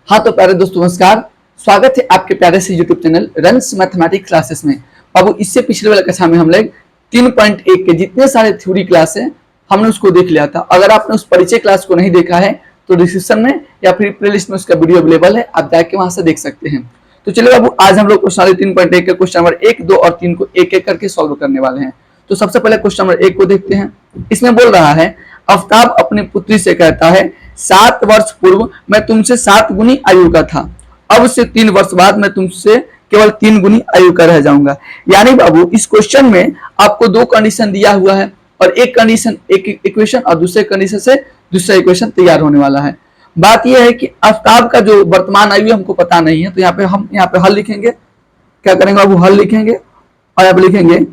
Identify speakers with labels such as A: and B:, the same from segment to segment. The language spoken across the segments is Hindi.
A: हाँ तो प्यारे दोस्तों नमस्कार, स्वागत है आपके प्यारे से YouTube channel runs mathematics classes में। बाबू इससे पिछले वाले कक्षा में हम लोग 3.1 के जितने सारे थ्योरी क्लास है हमने उसको देख लिया था। अगर आपने उस परिचय क्लास को नहीं देखा है तो डिस्क्रिप्शन में या फिर प्लेलिस्ट में उसका वीडियो अवेलेबल है, आप जाके वहां से देख सकते हैं। तो चलिए बाबू आज हम लोग क्वेश्चन 3.1 के क्वेश्चन नंबर 1, 2 और 3 को एक एक करके सॉल्व करने वाले हैं। तो सबसे पहले क्वेश्चन नंबर 1 को देखते हैं। इसमें बोल रहा है आफ्ताब अपनी पुत्री से कहता है 7 वर्ष पूर्व मैं तुमसे 7 गुनी आयु का था, अब से 3 वर्ष बाद मैं तुमसे केवल 3 गुनी आयु का रह जाऊंगा। यानी बाबू इस क्वेश्चन में आपको दो कंडीशन दिया हुआ है और एक कंडीशन एक इक्वेशन और दूसरे कंडीशन से दूसरा इक्वेशन तैयार होने वाला है। बात यह है कि आफ्ताब का जो वर्तमान आयु हमको पता नहीं है, तो यहाँ पे हम यहाँ पे हल लिखेंगे। क्या करेंगे बाबू, हल लिखेंगे और यहाँ पे लिखेंगे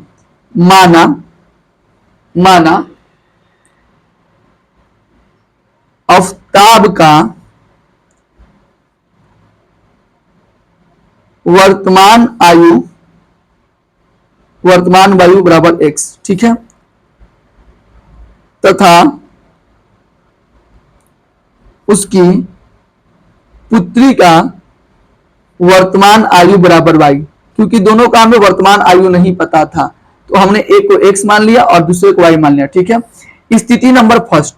A: माना आफ्ताब का वर्तमान वायु बराबर x, ठीक है, तथा उसकी पुत्री का वर्तमान आयु बराबर y। क्योंकि दोनों का हमें वर्तमान आयु नहीं पता था तो हमने एक को x मान लिया और दूसरे को y मान लिया, ठीक है। स्थिति नंबर फर्स्ट,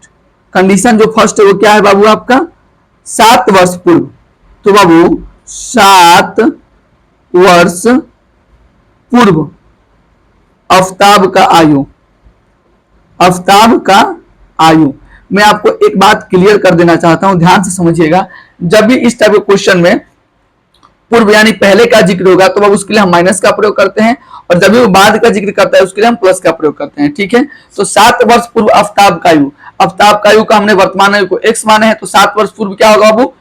A: कंडीशन जो फर्स्ट है वो क्या है बाबू आपका 7 वर्ष पूर्व। तो बाबू 7 वर्ष पूर्व आफ्ताब का आयु। मैं आपको एक बात क्लियर कर देना चाहता हूं, ध्यान से समझिएगा। जब भी इस टाइप के क्वेश्चन में पूर्व यानी पहले का जिक्र होगा तो अब उसके लिए हम माइनस का प्रयोग करते हैं, और जब भी वो बाद का जिक्र करता है उसके लिए हम प्लस का प्रयोग करते हैं, ठीक है। तो 7 वर्ष पूर्व आफ्ताब का आयु का हमने वर्तमान आयु को x माने हैं, तो 7 वर्ष पूर्व क्या होगा बाबू,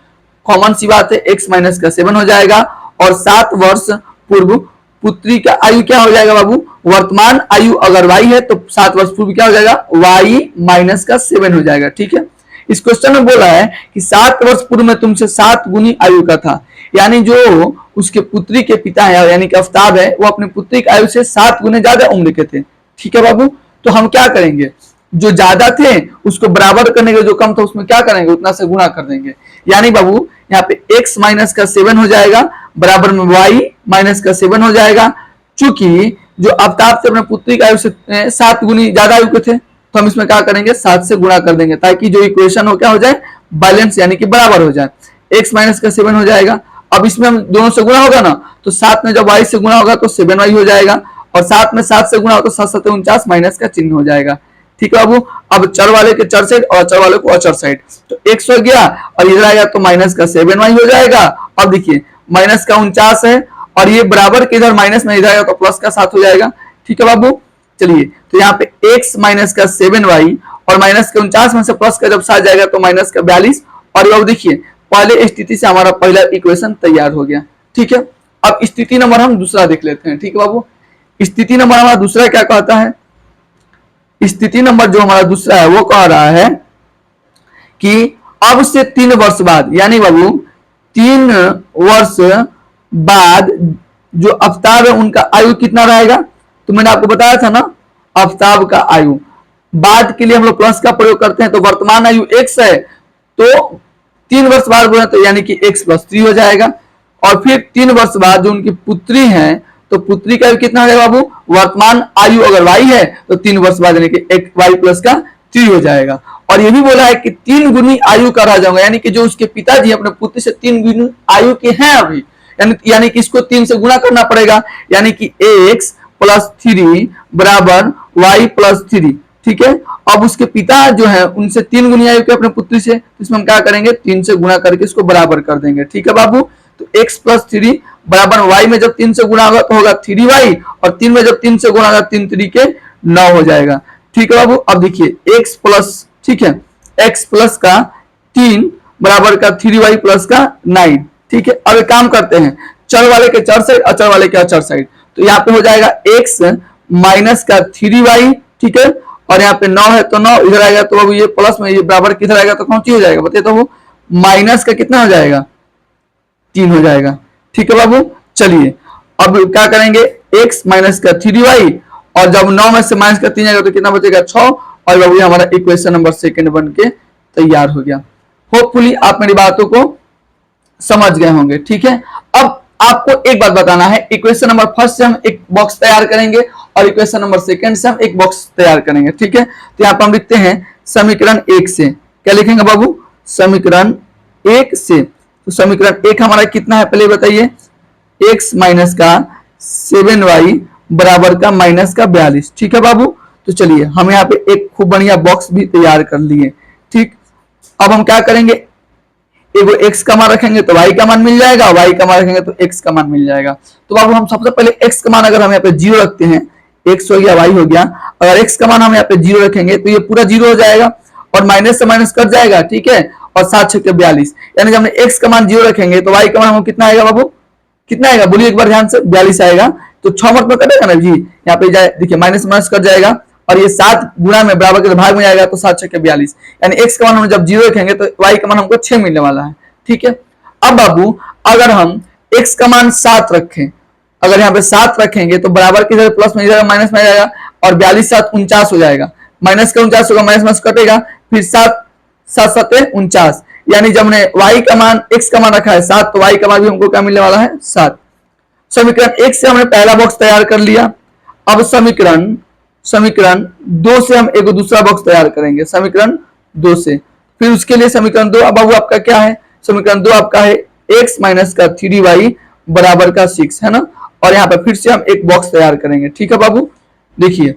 A: कॉमन सी बात है x माइनस का 7 हो जाएगा। और 7 वर्ष पूर्व पुत्री का आयु क्या हो जाएगा बाबू, वर्तमान आयु अगर y है तो 7 वर्ष पूर्व क्या हो जाएगा y माइनस का 7 हो जाएगा, ठीक है। इस क्वेश्चन में बोला है कि 7 वर्ष पूर्व में तुमसे 7 गुनी आयु का था, यानी जो उसके पुत्री के पिता है यानी कि आफ्ताब है वो अपनी पुत्री की आयु से 7 गुने ज्यादा उम्र के थे, ठीक है बाबू। तो हम क्या करेंगे, जो ज्यादा थे उसको बराबर करने के, जो कम था उसमें क्या करेंगे उतना से गुणा कर देंगे। यानी बाबू यहाँ पे x माइनस का 7 हो जाएगा बराबर में y माइनस का 7 हो जाएगा। चूंकि जो आफ्ताब से अपने पुत्री की आयु से 7 गुनी ज्यादा आयु के थे तो हम इसमें क्या करेंगे 7 से गुणा कर देंगे, ताकि जो इक्वेशन हो क्या हो जाए बैलेंस यानी कि बराबर हो जाए। x माइनस का 7 हो जाएगा। अब इसमें हम दोनों से गुणा होगा ना, तो 7 में जब y से गुणा होगा तो 7y हो जाएगा, और 7 में 7 से गुणा होगा तो 7 7 49 माइनस का चिन्ह हो जाएगा, ठीक है बाबू। अब चर वाले के चर साइड और चर वाले को अचर साइड, तो x हो गया और इधर आएगा तो माइनस का 7y हो जाएगा। अब देखिए माइनस का 49 है और ये बराबर के इधर माइनस में इधर आएगा तो प्लस का 7 हो जाएगा, ठीक है बाबू। चलिए तो यहाँ पे x माइनस का 7y और माइनस के 49 में से प्लस का जब 7 जाएगा तो माइनस का 42, और अब देखिए पहले स्थिति से हमारा पहला इक्वेशन तैयार हो गया, ठीक है। अब स्थिति नंबर हम दूसरा देख लेते हैं, ठीक है बाबू। स्थिति नंबर हमारा दूसरा क्या कहता है, स्थिति नंबर जो हमारा दूसरा है वो कह रहा है कि अब से 3 वर्ष बाद, यानी बाबू 3 वर्ष बाद जो आफ्ताब है उनका आयु कितना रहेगा। तो मैंने आपको बताया था ना आफ्ताब का आयु, बाद के लिए हम लोग प्लस का प्रयोग करते हैं, तो वर्तमान आयु x है तो 3 वर्ष बाद बोले तो यानी कि x + 3 हो जाएगा। और फिर 3 वर्ष बाद जो उनकी पुत्री है तो पुत्री का आयु कितना हो जाएगा बाबू, वर्तमान आयु अगर y है तो 3 वर्ष बाद यानी कि y + 3 हो जाएगा। और ये भी बोला है कि 3 गुनी आयु का रह जाऊंगा, यानी कि जो उसके पिताजी अपने पुत्री से 3 गुनी आयु के हैं अभी, यानी कि इसको 3 से गुणा करना पड़ेगा, यानी कि x + 3 बराबर y + 3, ठीक है। अब उसके पिता जो है उनसे 3 गुनी आयु के अपने पुत्री से, तो इसमें हम क्या करेंगे 3 से गुणा करके इसको बराबर कर देंगे, ठीक है बाबू। तो x + 3 बराबर y में जब 3 से गुणा होगा तो होगा 3y, और 3 में जब 3 से गुणा होगा 3 3 के 9 हो जाएगा, ठीक है बाबू। अब देखिए x प्लस, ठीक है, x प्लस का 3 बराबर का 3y प्लस का 9, ठीक है। अब एक काम करते हैं, चर वाले के चर साइड अचर वाले के अचर साइड, तो यहाँ पे हो जाएगा x माइनस का 3y, ठीक है, और यहाँ पे 9 है तो 9 इधर आएगा, तो अब ये प्लस में ये बराबर किधर आएगा तो कौन सी हो जाएगा बताइए, तो वो माइनस का कितना हो जाएगा 3 हो जाएगा, ठीक है बाबू। चलिए अब क्या करेंगे x माइनस का 3y, और जब 9 में से माइनस का 3 आएगा तो कितना बचेगा 6, और बाबू हमारा इक्वेशन नंबर 2 बन के तैयार हो गया। होपफुली आप मेरी बातों को समझ गए होंगे, ठीक है। अब आपको एक बात बताना है, इक्वेशन नंबर फर्स्ट से हम एक बॉक्स तैयार करेंगे और इक्वेशन नंबर सेकंड से हम एक बॉक्स तैयार करेंगे, ठीक है। तो यहाँ पर हम लिखते हैं समीकरण 1 से, क्या लिखेंगे बाबू, समीकरण 1 से। तो समीकरण 1 हमारा कितना है पहले बताइए, x माइनस का 7y बराबर का माइनस का 42, ठीक है बाबू। तो चलिए हम यहाँ पे एक खूब बढ़िया बॉक्स भी तैयार कर लिए, ठीक। अब हम क्या करेंगे, एगो x का मान रखेंगे तो y का मान मिल जाएगा, y का मान रखेंगे तो x का मान मिल जाएगा। तो बाबू हम सबसे पहले x का मान अगर हम यहाँ पे 0 रखते हैं, x हो गया y हो गया, अगर x का मान हम यहाँ पे 0 रखेंगे तो ये पूरा 0 हो जाएगा और माइनस से माइनस कट जाएगा, ठीक है। और 7 छक्के 42, यानी जब हम x का मान 0 रखेंगे तो y का मान हमको कितना आएगा बाबू, कितना आएगा बोलिए एक बार ध्यान से, 42 आएगा। तो 6 मत में कटेगा ना जी, यहाँ पे जाए देखिए माइनस माइनस कट जाएगा और ये 7 गुणा में बराबर के भाग में जाएगा तो 7 छक्के 42, यानी x का मान हम जब 0 रखेंगे तो y का मान हमको 6 मिलने वाला है, ठीक है। अब बाबू अगर हम x का मान 7 रखें, अगर यहाँ पे 7 रखेंगे तो बराबर की जगह प्लस में जाएगा माइनस में जाएगा और 42 7 49 हो जाएगा, माइनस का 49 होगा, माइनस माइनस कटेगा, फिर 7 7 7 49, यानी जब हमने y का मान x का मान रखा है 7 तो y का मान भी हमको क्या मिलने वाला है 7। समीकरण 1 से हमने पहला बॉक्स तैयार कर लिया। अब समीकरण 2 से हम एक दूसरा बॉक्स तैयार करेंगे, समीकरण 2 से। फिर उसके लिए समीकरण 2 अब बाबू आपका क्या है, समीकरण 2 आपका है x माइनस का 3y बराबर का 6, है ना। और यहाँ पर फिर से हम एक बॉक्स तैयार करेंगे, ठीक है बाबू। देखिए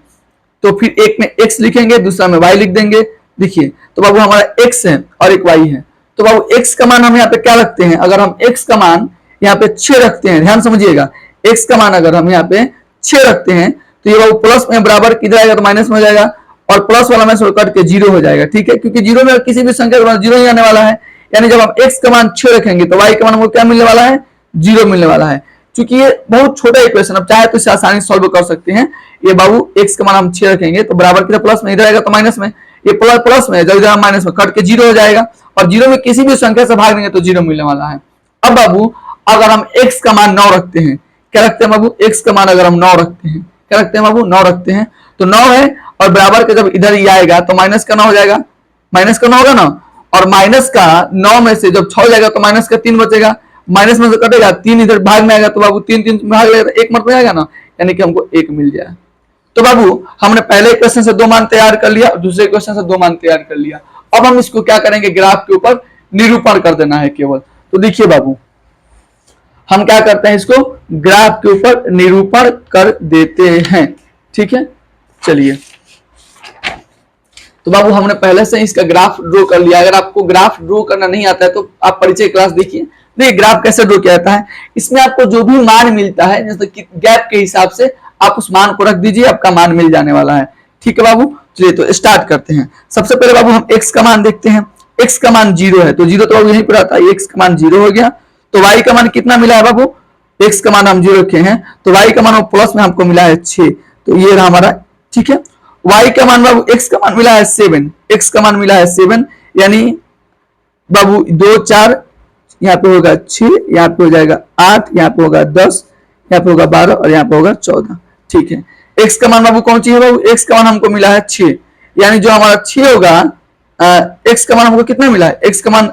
A: तो फिर एक में x लिखेंगे, दूसरा में y लिख देंगे। देखिए तो बाबू हमारा x है और एक y है, तो बाबू x का मान हम यहाँ पे क्या रखते हैं, अगर हम x का मान यहाँ पे 6 रखते हैं, ध्यान समझिएगा, x का मान अगर हम यहाँ पे 6 रखते हैं तो ये बाबू प्लस में बराबर किधर आएगा तो माइनस में हो जाएगा और प्लस वाला में से कट के 0 हो जाएगा, ठीक है, क्योंकि 0 में किसी भी संख्या का मान 0 ही आने वाला है। यानी जब हम x का मान 6 रखेंगे तो y का मान हमको क्या मिलने वाला है, 0 मिलने वाला है। क्योंकि ये बहुत छोटा इक्वेशन, अब चाहे तो इसे आसानी से सॉल्व कर सकते हैं। ये बाबू x का मान हम 6 रखेंगे तो बराबर किधर प्लस में, इधर आएगा तो माइनस में, ये प्लस में जब इधर माइनस में कट के 0 हो जाएगा और 0 में किसी भी संख्या से भाग देंगे तो 0 मिलने वाला है। अब बाबू अगर हम x का मान 9 रखते हैं, क्या रखते हैं बाबू, x का मान अगर हम 9 रखते हैं, क्या रखते हैं बाबू, 9 रखते हैं, तो 9 है और बराबर के जब इधर ये आएगा तो माइनस का 9 हो जाएगा, माइनस का 9 होगा ना, और माइनस का 9 में से जब 6 हो जाएगा तो माइनस का 3 बचेगा, माइनस में से कटेगा 3 इधर भाग में आएगा तो बाबू 3 3 भाग लेगा तो 1 मत में आएगा ना, यानी कि हमको 1 मिल जाए। तो बाबू हमने पहले क्वेश्चन से 2 मान तैयार कर लिया और दूसरे क्वेश्चन से 2 मान तैयार कर लिया। अब हम इसको क्या करेंगे, ग्राफ के ऊपर निरूपण कर देना है केवल। तो देखिए बाबू हम क्या करते हैं, इसको ग्राफ के ऊपर निरूपण कर देते हैं, ठीक है। चलिए तो बाबू हमने पहले से इसका ग्राफ ड्रॉ कर लिया। अगर आपको ग्राफ ड्रॉ करना नहीं आता है तो आप परिचय क्लास देखिए, देखिए ग्राफ कैसे ड्रॉ किया जाता है। इसमें आपको जो भी मान मिलता है जैसे कि गैप के हिसाब से आप उस मान को रख दीजिए, आपका मान मिल जाने वाला है, ठीक है बाबू। चलिए तो स्टार्ट करते हैं। सबसे पहले बाबू हम x का मान देखते हैं, x का मान 0 है तो 0 तो बाबू यहीं पर आता है, x का मान 0 हो गया। तो y का मान कितना मिला है बाबू, x का मान हम 0 रखे हैं तो y का मान प्लस में हमको मिला है 6, तो ये रहा हमारा, ठीक है। y का मान बाबू, x का मान मिला है 7, x का मान मिला है 7, यानी बाबू 2 4 यहाँ पे होगा 6, यहाँ पे हो जाएगा 8, यहाँ पे होगा 10, यहाँ पे होगा 12 और यहाँ पे होगा 14, ठीक है। x का मान बाबू कौन सी है बाबू, x का मान हमको मिला है 6, यानी जो हमारा 6 होगा, x का मान हमको कितना मिला है, x का मान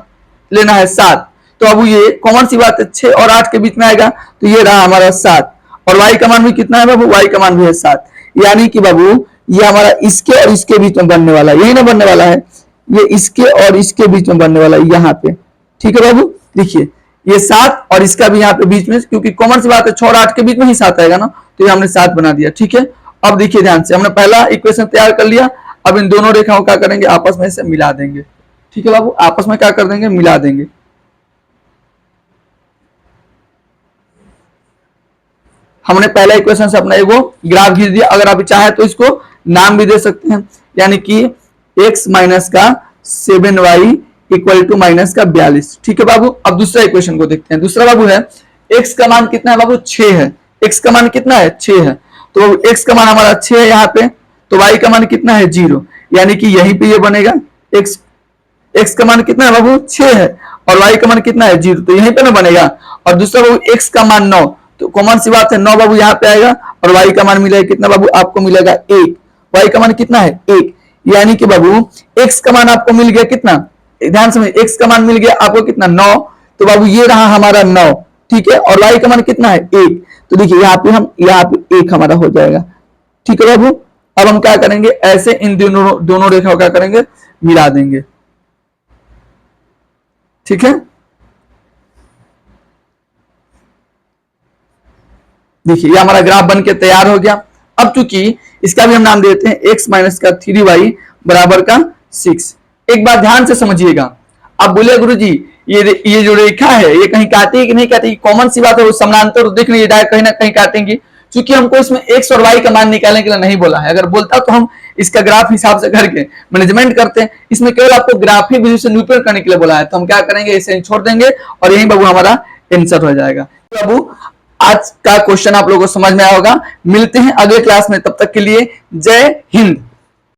A: लेना है 7, तो अब ये कॉमन सी बात है 6 और 8 के बीच में आएगा तो ये रहा हमारा 7, और y का मान भी कितना है बाबू, y का मान भी है 7, यानी कि बाबू ये हमारा इसके और इसके बीच में बनने वाला है, यही ना बनने वाला है, ये इसके और इसके बीच में बनने वाला है यहाँ पे, ठीक है बाबू। देखिए ये 7 और इसका भी यहाँ पे बीच में, क्योंकि कॉमन सी बात है 6 और 8 के बीच में ही 7 आएगा ना, तो ये हमने 7 बना दिया, ठीक है। अब देखिए ध्यान से, हमने पहला इक्वेशन तैयार कर लिया। अब इन दोनों रेखाओं क्या करेंगे, आपस में से मिला देंगे, ठीक है बाबू, आपस में क्या कर देंगे, मिला देंगे। हमने पहला इक्वेशन से अपना एगो ग्राफ खींच दिया। अगर आप चाहे तो इसको नाम भी दे सकते हैं, यानी कि x माइनस का 7y इक्वल टू माइनस का 42, ठीक है बाबू। अब दूसरा इक्वेशन को देखते हैं। दूसरा बाबू है x का मान कितना है बाबू, 6 है, x का मान कितना है 6 है, तो x का मान हमारा 6 है यहाँ पे, तो y का मान कितना है 0, यानी कि यहीं पे ये बनेगा, x का मान कितना है बाबू 6 है और y का मान कितना है 0, तो यहीं पे ना बनेगा। और दूसरा बाबू x का मान 9, तो कॉमन सी बात है 9 बाबू यहाँ पे आएगा और y का मान मिलेगा कितना बाबू, आपको मिलेगा 1, y का मान कितना है 1, यानी कि बाबू x का मान आपको मिल गया कितना, ध्यान से, x का मान मिल गया आपको कितना 9, तो बाबू ये रहा हमारा 9, ठीक है, और y का मान कितना है 1, तो देखिए यहाँ पे 1 हमारा हो जाएगा, ठीक है बाबू। अब हम क्या करेंगे, ऐसे इन दोनों रेखाओं क्या करेंगे, मिला देंगे, ठीक है। देखिए ये हमारा ग्राफ बन के तैयार हो गया। अब चूंकि इसका भी हम नाम देते हैं x माइनस का 3y बराबर का 6। एक बात ध्यान से समझिएगा, अब बोले गुरुजी ये जो रेखा है ये कहीं काटेगी कि नहीं काटेगी, कॉमन सी बात है, वो समानांतर तो दिख नहीं कहीं ना कहीं काटेंगी। क्योंकि हमको इसमें x और y का मान निकालने के लिए नहीं बोला है, अगर बोलता तो हम इसका ग्राफ हिसाब से करके मैनेजमेंट करते हैं। इसमें केवल आपको ग्राफिक विधि से निरूपण करने के लिए बोला है, तो हम क्या करेंगे, इसे छोड़ देंगे और यही बाबू हमारा आंसर हो जाएगा। बाबू आज का क्वेश्चन आप लोगों को समझ में आया होगा। मिलते हैं अगले क्लास में, तब तक के लिए जय हिंद।